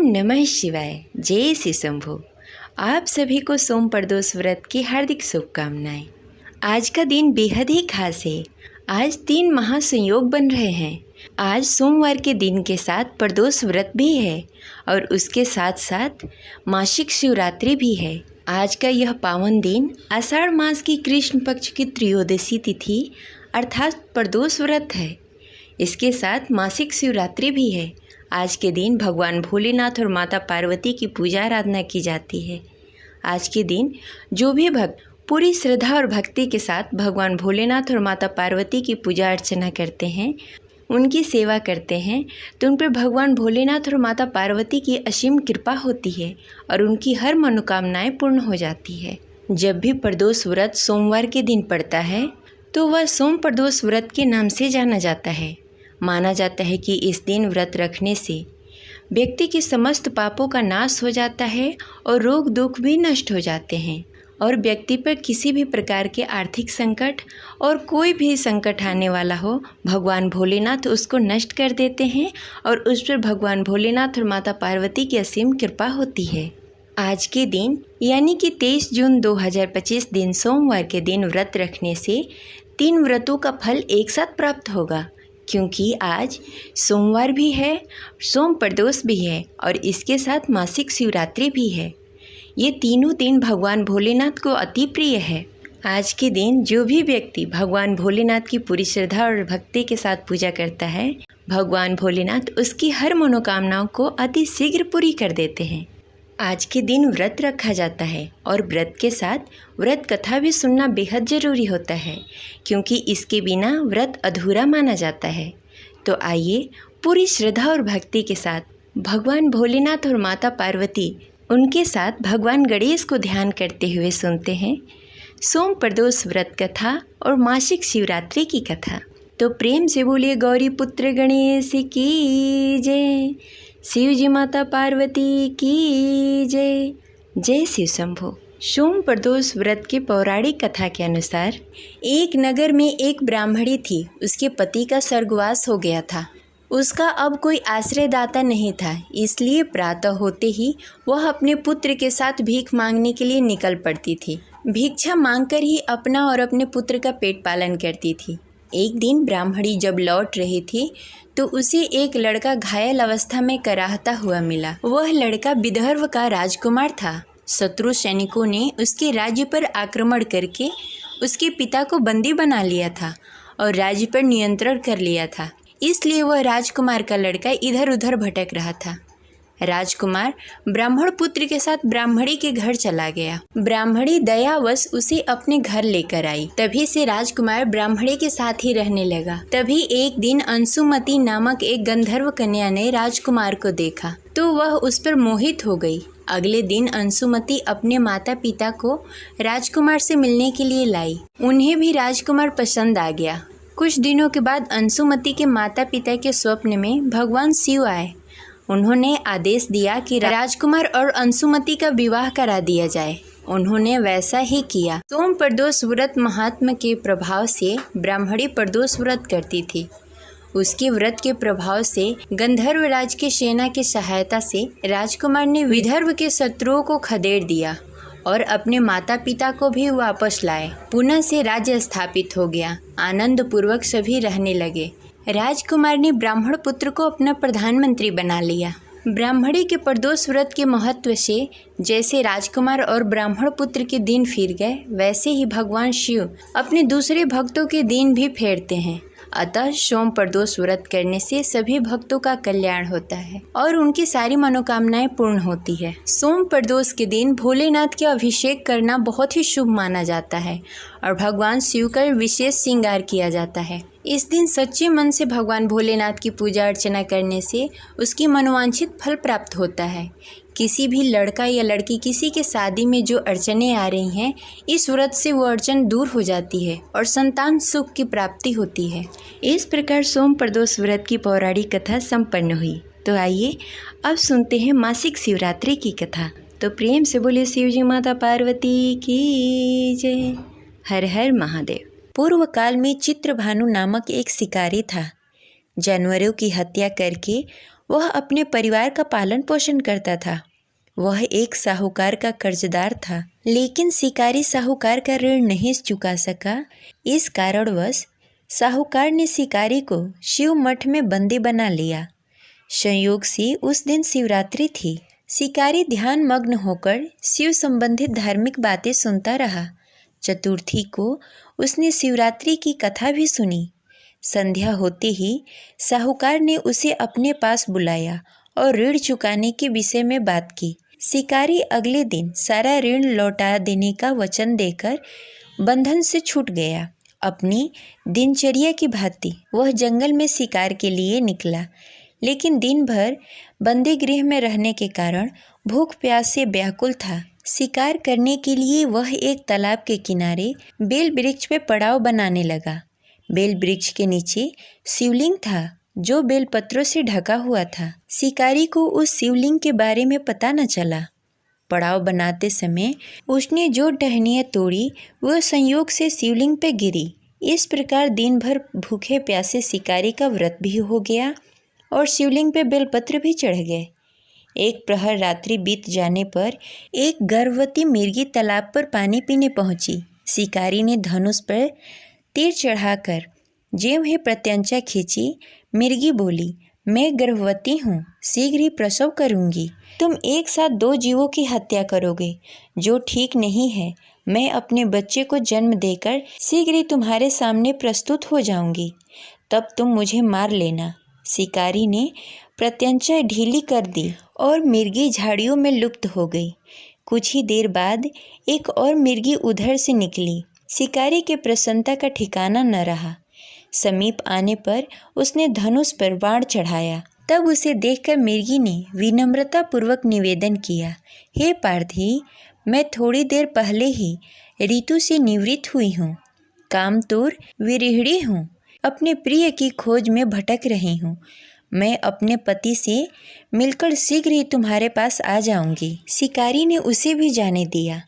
ओम नमः शिवाय। जय श्री शंभु। आप सभी को सोम प्रदोष व्रत की हार्दिक शुभकामनाएं। आज का दिन बेहद ही खास है। आज 3 महासंयोग बन रहे हैं। आज सोमवार के दिन के साथ प्रदोष व्रत भी है और उसके साथ साथ मासिक शिवरात्रि भी है। आज का यह पावन दिन आषाढ़ मास की कृष्ण पक्ष की त्रयोदशी तिथि अर्थात प्रदोष व्रत है। इसके साथ मासिक शिवरात्रि भी है। आज के दिन भगवान भोलेनाथ और माता पार्वती की पूजा आराधना की जाती है। आज के दिन जो भी भक्त पूरी श्रद्धा और भक्ति के साथ भगवान भोलेनाथ और माता पार्वती की पूजा अर्चना करते हैं, उनकी सेवा करते हैं, तो उन पर भगवान भोलेनाथ और माता पार्वती की असीम कृपा होती है और उनकी हर मनोकामनाएं पूर्ण हो जाती है। जब भी प्रदोष व्रत सोमवार के दिन पड़ता है तो वह सोम प्रदोष व्रत के नाम से जाना जाता है। माना जाता है कि इस दिन व्रत रखने से व्यक्ति के समस्त पापों का नाश हो जाता है और रोग दुख भी नष्ट हो जाते हैं और व्यक्ति पर किसी भी प्रकार के आर्थिक संकट और कोई भी संकट आने वाला हो, भगवान भोलेनाथ उसको नष्ट कर देते हैं और उस पर भगवान भोलेनाथ और माता पार्वती की असीम कृपा होती है। आज के दिन यानी कि 23 जून 2025 दिन सोमवार के दिन व्रत रखने से 3 व्रतों का फल एक साथ प्राप्त होगा, क्योंकि आज सोमवार भी है, सोम प्रदोष भी है और इसके साथ मासिक शिवरात्रि भी है। ये तीनों दिन भगवान भोलेनाथ को अति प्रिय है। आज के दिन जो भी व्यक्ति भगवान भोलेनाथ की पूरी श्रद्धा और भक्ति के साथ पूजा करता है, भगवान भोलेनाथ उसकी हर मनोकामनाओं को अति शीघ्र पूरी कर देते हैं। आज के दिन व्रत रखा जाता है और व्रत के साथ व्रत कथा भी सुनना बेहद ज़रूरी होता है, क्योंकि इसके बिना व्रत अधूरा माना जाता है। तो आइए पूरी श्रद्धा और भक्ति के साथ भगवान भोलेनाथ और माता पार्वती उनके साथ भगवान गणेश को ध्यान करते हुए सुनते हैं सोम प्रदोष व्रत कथा और मासिक शिवरात्रि की कथा। तो प्रेम से बोलिए गौरी पुत्र गणेश की जय, शिव जी माता पार्वती की जय। जय शिव शंभु। सोम प्रदोष व्रत के पौराणिक कथा के अनुसार एक नगर में एक ब्राह्मणी थी। उसके पति का स्वर्गवास हो गया था। उसका अब कोई आश्रयदाता नहीं था, इसलिए प्रातः होते ही वह अपने पुत्र के साथ भीख मांगने के लिए निकल पड़ती थी। भिक्षा मांगकर ही अपना और अपने पुत्र का पेट पालन करती थी। एक दिन ब्राह्मणी जब लौट रही थी तो उसे एक लड़का घायल अवस्था में कराहता हुआ मिला। वह लड़का विदर्भ का राजकुमार था। शत्रु सैनिकों ने उसके राज्य पर आक्रमण करके उसके पिता को बंदी बना लिया था और राज्य पर नियंत्रण कर लिया था। इसलिए वह राजकुमार का लड़का इधर उधर भटक रहा था। राजकुमार ब्राह्मण पुत्र के साथ ब्राह्मणी के घर चला गया। ब्राह्मणी दयावश उसे अपने घर लेकर आई। तभी से राजकुमार ब्राह्मणी के साथ ही रहने लगा। तभी एक दिन अंशुमती नामक एक गंधर्व कन्या ने राजकुमार को देखा तो वह उस पर मोहित हो गई। अगले दिन अंशुमती अपने माता पिता को राजकुमार से मिलने के लिए लाई। उन्हें भी राजकुमार पसंद आ गया। कुछ दिनों के बाद अंशुमती के माता पिता के स्वप्न में भगवान शिव आए। उन्होंने आदेश दिया कि राजकुमार और अंशुमती का विवाह करा दिया जाए। उन्होंने वैसा ही किया। सोम प्रदोष व्रत महात्मा के प्रभाव से ब्राह्मणी प्रदोष व्रत करती थी। उसके व्रत के प्रभाव से गंधर्व राज की सेना की सहायता से राजकुमार ने विदर्भ के शत्रुओं को खदेड़ दिया और अपने माता पिता को भी वापस लाए। पुनः से राज्य स्थापित हो गया। आनंद पूर्वक सभी रहने लगे। राजकुमार ने ब्राह्मण पुत्र को अपना प्रधानमंत्री बना लिया। ब्राह्मणी के प्रदोष व्रत के महत्व से जैसे राजकुमार और ब्राह्मण पुत्र के दिन फिर गए, वैसे ही भगवान शिव अपने दूसरे भक्तों के दिन भी फेरते हैं। अतः सोम प्रदोष व्रत करने से सभी भक्तों का कल्याण होता है और उनकी सारी मनोकामनाएं पूर्ण होती है। सोम प्रदोष के दिन भोलेनाथ के अभिषेक करना बहुत ही शुभ माना जाता है और भगवान शिव का विशेष श्रृंगार किया जाता है। इस दिन सच्चे मन से भगवान भोलेनाथ की पूजा अर्चना करने से उसकी मनोवांछित फल प्राप्त होता है। किसी भी लड़का या लड़की किसी के शादी में जो अड़चनें आ रही हैं, इस व्रत से वो अड़चन दूर हो जाती है और संतान सुख की प्राप्ति होती है। इस प्रकार सोम प्रदोष व्रत की पौराणिक कथा संपन्न हुई। तो आइए अब सुनते हैं मासिक शिवरात्रि की कथा। तो प्रेम से बोले शिव जी माता पार्वती की जय। हर हर महादेव। पूर्व काल में चित्रभानु नामक एक शिकारी था। जानवरों की हत्या करके वह अपने परिवार का पालन पोषण करता था। वह एक साहूकार का कर्जदार था, लेकिन शिकारी साहूकार का ऋण नहीं चुका सका। इस कारणवश साहूकार ने शिकारी को शिव मठ में बंदी बना लिया। संयोग से उस दिन शिवरात्रि थी। शिकारी ध्यान मग्न होकर शिव संबंधित धार्मिक बातें सुनता रहा। चतुर्थी को उसने शिवरात्रि की कथा भी सुनी। संध्या होते ही साहूकार ने उसे अपने पास बुलाया और ऋण चुकाने के विषय में बात की। शिकारी अगले दिन सारा ऋण लौटा देने का वचन देकर बंधन से छूट गया। अपनी दिनचर्या की भांति वह जंगल में शिकार के लिए निकला, लेकिन दिन भर बंदी गृह में रहने के कारण भूख प्यास से व्याकुल था। शिकार करने के लिए वह एक तालाब के किनारे बेल वृक्ष पे पड़ाव बनाने लगा। बेल वृक्ष के नीचे शिवलिंग था जो बेलपत्रों से ढका हुआ था। शिकारी को उस शिवलिंग के बारे में पता न चला। पड़ाव बनाते समय उसने जो टहनियाँ तोड़ी वह संयोग से शिवलिंग पे गिरी। इस प्रकार दिन भर भूखे प्यासे शिकारी का व्रत भी हो गया और शिवलिंग पे बेलपत्र भी चढ़ गए। एक प्रहर रात्रि बीत जाने पर एक गर्भवती मिर्गी तालाब पर पानी पीने पहुंची। शिकारी ने धनुष पर तीर चढ़ाकर ज्यों ही प्रत्यंचा खींची, मिर्गी बोली, मैं गर्भवती हूँ, शीघ्र ही प्रसव करूँगी। तुम एक साथ 2 जीवों की हत्या करोगे, जो ठीक नहीं है। मैं अपने बच्चे को जन्म देकर शीघ्र ही तुम्हारे सामने प्रस्तुत हो जाऊँगी, तब तुम मुझे मार लेना। शिकारी ने प्रत्यंचा ढीली कर दी और मिर्गी झाड़ियों में लुप्त हो गई। कुछ ही देर बाद एक और मिर्गी उधर से निकली। शिकारी के प्रसन्नता का ठिकाना न रहा। समीप आने पर उसने धनुष पर बाण चढ़ाया। तब उसे देखकर मिर्गी ने विनम्रता पूर्वक निवेदन किया, हे पार्थी, मैं थोड़ी देर पहले ही ऋतु से निवृत्त हुई हूँ। कामतुर विरहिणी हूँ, अपने प्रिय की खोज में भटक रही हूँ। मैं अपने पति से मिलकर शीघ्र ही तुम्हारे पास आ जाऊंगी। शिकारी ने उसे भी जाने दिया।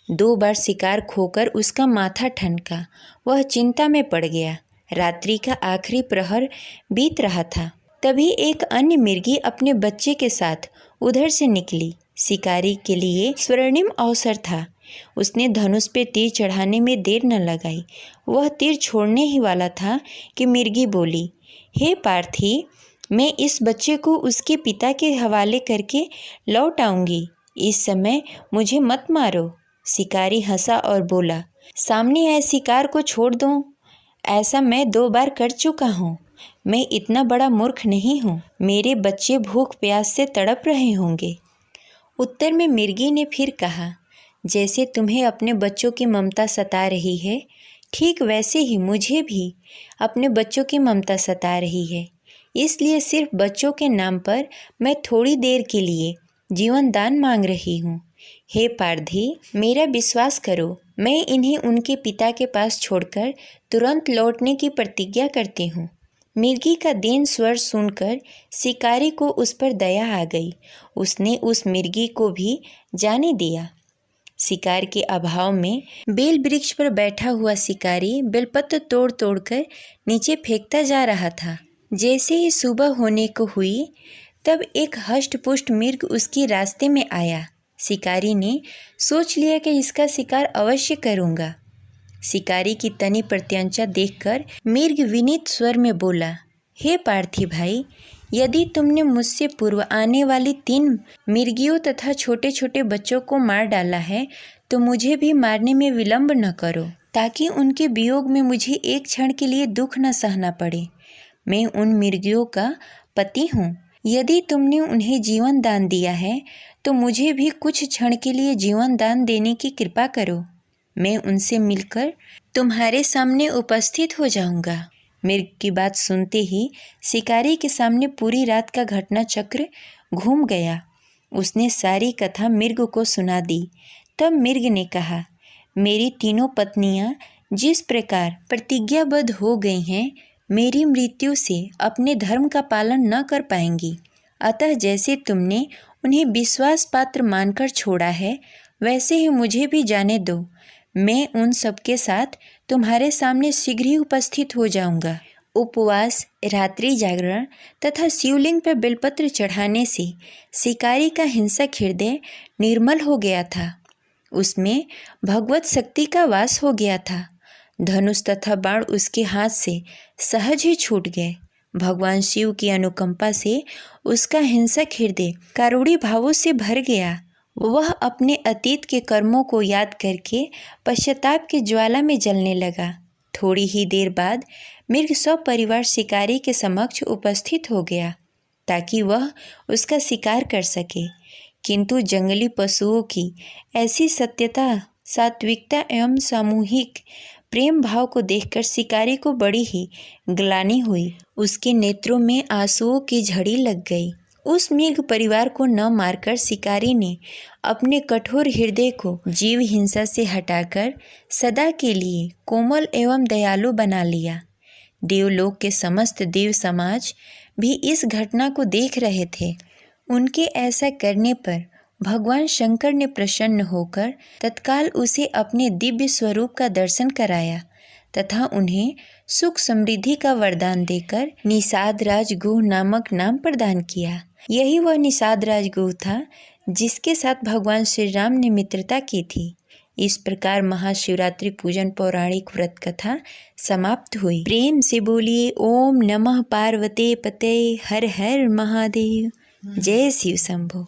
2 बार शिकार खोकर उसका माथा ठनका। वह चिंता में पड़ गया। रात्रि का आखिरी प्रहर बीत रहा था। तभी एक अन्य मिर्गी अपने बच्चे के साथ उधर से निकली। शिकारी के लिए स्वर्णिम अवसर था। उसने धनुष पे तीर चढ़ाने में देर न लगाई। वह तीर छोड़ने ही वाला था कि मिर्गी बोली, हे पार्थी, मैं इस बच्चे को उसके पिता के हवाले करके लौट आऊँगी। इस समय मुझे मत मारो। शिकारी हंसा और बोला, सामने आए शिकार को छोड़ दो। ऐसा मैं 2 बार कर चुका हूँ। मैं इतना बड़ा मूर्ख नहीं हूँ। मेरे बच्चे भूख प्यास से तड़प रहे होंगे। उत्तर में मिर्गी ने फिर कहा, जैसे तुम्हें अपने बच्चों की ममता सता रही है, ठीक वैसे ही मुझे भी अपने बच्चों की ममता सता रही है। इसलिए सिर्फ बच्चों के नाम पर मैं थोड़ी देर के लिए जीवन दान मांग रही हूँ। हे पारधी, मेरा विश्वास करो, मैं इन्हें उनके पिता के पास छोड़कर तुरंत लौटने की प्रतिज्ञा करती हूँ। मिर्गी का दीन स्वर सुनकर शिकारी को उस पर दया आ गई। उसने उस मिर्गी को भी जाने दिया। शिकार के अभाव में बेल वृक्ष पर बैठा हुआ शिकारी बेलपत्र तोड़ तोड़कर नीचे फेंकता जा रहा था। जैसे ही सुबह होने को हुई, तब एक हष्ट-पुष्ट मिर्ग उसके रास्ते में आया। शिकारी ने सोच लिया कि इसका शिकार अवश्य करूँगा। शिकारी की तनी प्रत्यंचा देखकर मिर्ग विनीत स्वर में बोला, हे पार्थी भाई, यदि तुमने मुझसे पूर्व आने वाली 3 मिर्गियों तथा छोटे छोटे बच्चों को मार डाला है, तो मुझे भी मारने में विलंब न करो, ताकि उनके वियोग में मुझे एक क्षण के लिए दुख न सहना पड़े। मैं उन मिर्गियों का पति हूँ। यदि तुमने उन्हें जीवन दान दिया है, तो मुझे भी कुछ क्षण के लिए जीवन दान देने की कृपा करो। मैं उनसे मिलकर तुम्हारे सामने उपस्थित हो जाऊंगा। मिर्ग की बात सुनते ही शिकारी के सामने पूरी रात का घटना चक्र घूम गया। उसने सारी कथा मिर्ग को सुना दी। तब मिर्ग ने कहा, मेरी 3 पत्नियां जिस प्रकार प्रतिज्ञाबद्ध हो गई हैं, मेरी मृत्यु से अपने धर्म का पालन न कर पाएंगी। अतः जैसे तुमने उन्हें विश्वास पात्र मानकर छोड़ा है, वैसे ही मुझे भी जाने दो। मैं उन सबके साथ तुम्हारे सामने शीघ्र ही उपस्थित हो जाऊंगा। उपवास, रात्रि जागरण तथा शिवलिंग पर बेलपत्र चढ़ाने से शिकारी का हिंसक हृदय निर्मल हो गया था। उसमें भगवत शक्ति का वास हो गया था। धनुष तथा बाण उसके हाथ से सहज ही छूट गए। भगवान शिव की अनुकंपा से उसका हिंसक हृदय कारुणी भावों से भर गया। वह अपने अतीत के कर्मों को याद करके पश्चाताप की ज्वाला में जलने लगा। थोड़ी ही देर बाद मृग सपरिवार शिकारी के समक्ष उपस्थित हो गया ताकि वह उसका शिकार कर सके, किंतु जंगली पशुओं की ऐसी सत्यता, सात्विकता एवं सामूहिक प्रेम भाव को देखकर शिकारी को बड़ी ही ग्लानि हुई। उसके नेत्रों में आंसुओं की झड़ी लग गई। उस मृग परिवार को न मारकर शिकारी ने अपने कठोर हृदय को जीव हिंसा से हटाकर सदा के लिए कोमल एवं दयालु बना लिया। देवलोक के समस्त देव समाज भी इस घटना को देख रहे थे। उनके ऐसा करने पर भगवान शंकर ने प्रसन्न होकर तत्काल उसे अपने दिव्य स्वरूप का दर्शन कराया तथा उन्हें सुख समृद्धि का वरदान देकर निषाद राज गुह नामक नाम प्रदान किया। यही वह निषाद राज गुह था जिसके साथ भगवान श्री राम ने मित्रता की थी। इस प्रकार महाशिवरात्रि पूजन पौराणिक व्रत कथा समाप्त हुई। प्रेम से बोलिए ओम नमः पार्वते पते हर हर महादेव। जय शिव शंभो।